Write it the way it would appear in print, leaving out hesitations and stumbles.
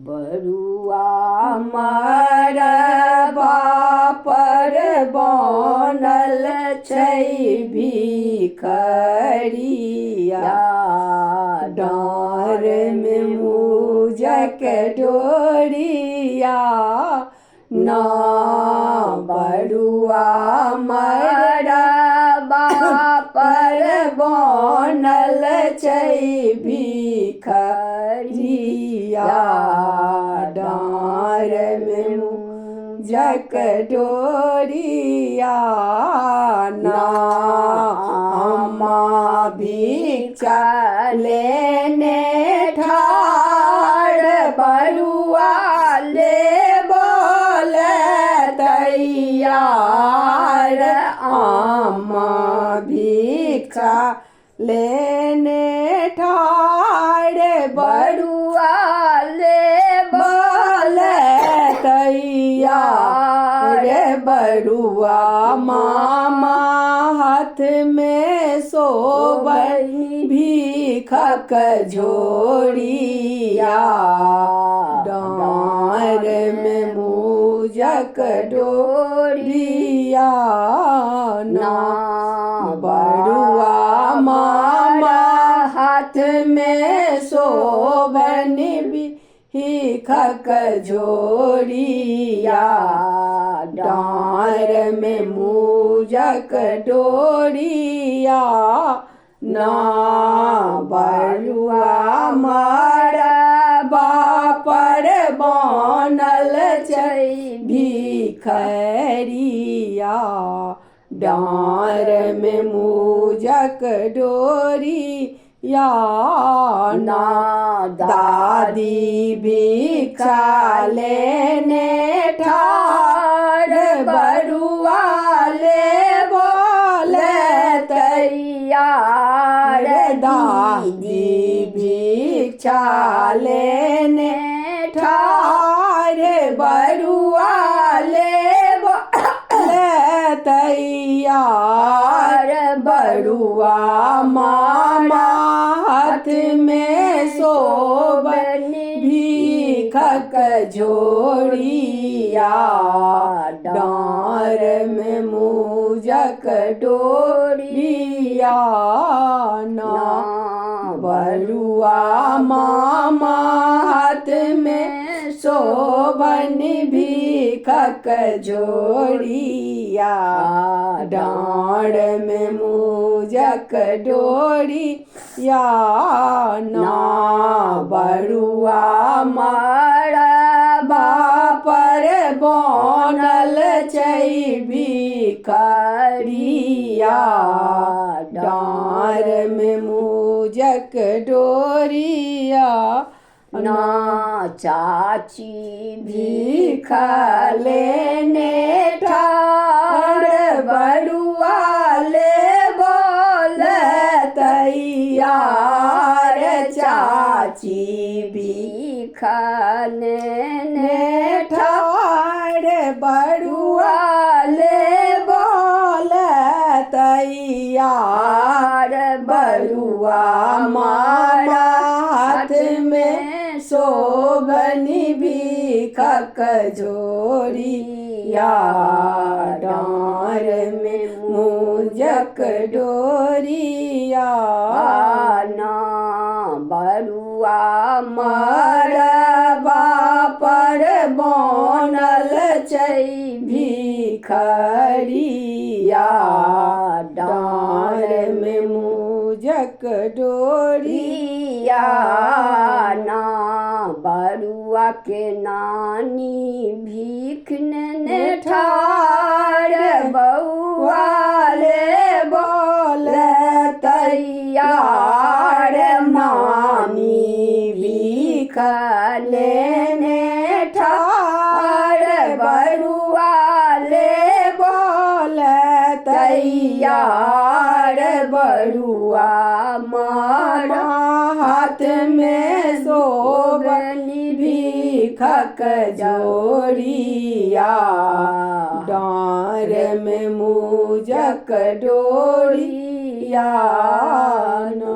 बरुआ मरबा पर बनल छै भिखरिया, डाँर में मुजक डोरिया ना। बरुआ मरबा पर बनल छै भिखरिया, डाँर में मुजक डोरिया ना। अम्मा भिक्षा लेने ठाड़, बरुआ ले बोल तैयार। अम्मा भिक्षा लेने ठाड़, बरुआ ले बोल तैयार। बरुआ मामा हाथ में सोबनी भीखक झोरिया, डाँर में मुजक डोरिया ना। बरुआ मामा हाथ में सोबनी भीखक झोरिया, डाँर में मुजक डोरिया ना। बरुआ मरबा पर बनल छै भिखरिया, डाँर में मुजक डोरिया ना। दादी भिक्षा लेने ठाड़, बरुआ ले बोल तैयार। दादी भिक्षा लेने ठाड़, बरुआ ले बोल तैयार। बरुआ मामा हाथ में सोबनी भीखक झोरिया, डाँर में मुजक डोरिया ना। बरुआ मामा हाथ में सोबनी भीखक झोरिया, डाँर में मुजक डोरिया ना। बरुआ मरबा पर बनल छै भिखरिया, डाँर में मुजक डोरिया ना। चाची भीख लेने ठाड़, बरुआ ले बोल तैयार। चाची भीख लेने ठाड़, बरुआ ले बोल तैयार। बरुआ मारा हाथ में सोबनी भीखक झोरिया, डाँर में मुजक डोरिया ना। बरुआ मरबा पर बनल छै भिखरिया, डाँर में मुजक डोरिया ना। बरुआ के नानी भीख ने ठाड़, बउआ ले बोल तैयार। मामी भीख लेने ठाड़, बरुआ ले बोल तैयार। बरुआ मारा हाथ में सोबनी भीखक झोरिया, डाँर में मुजक डोरिया ना।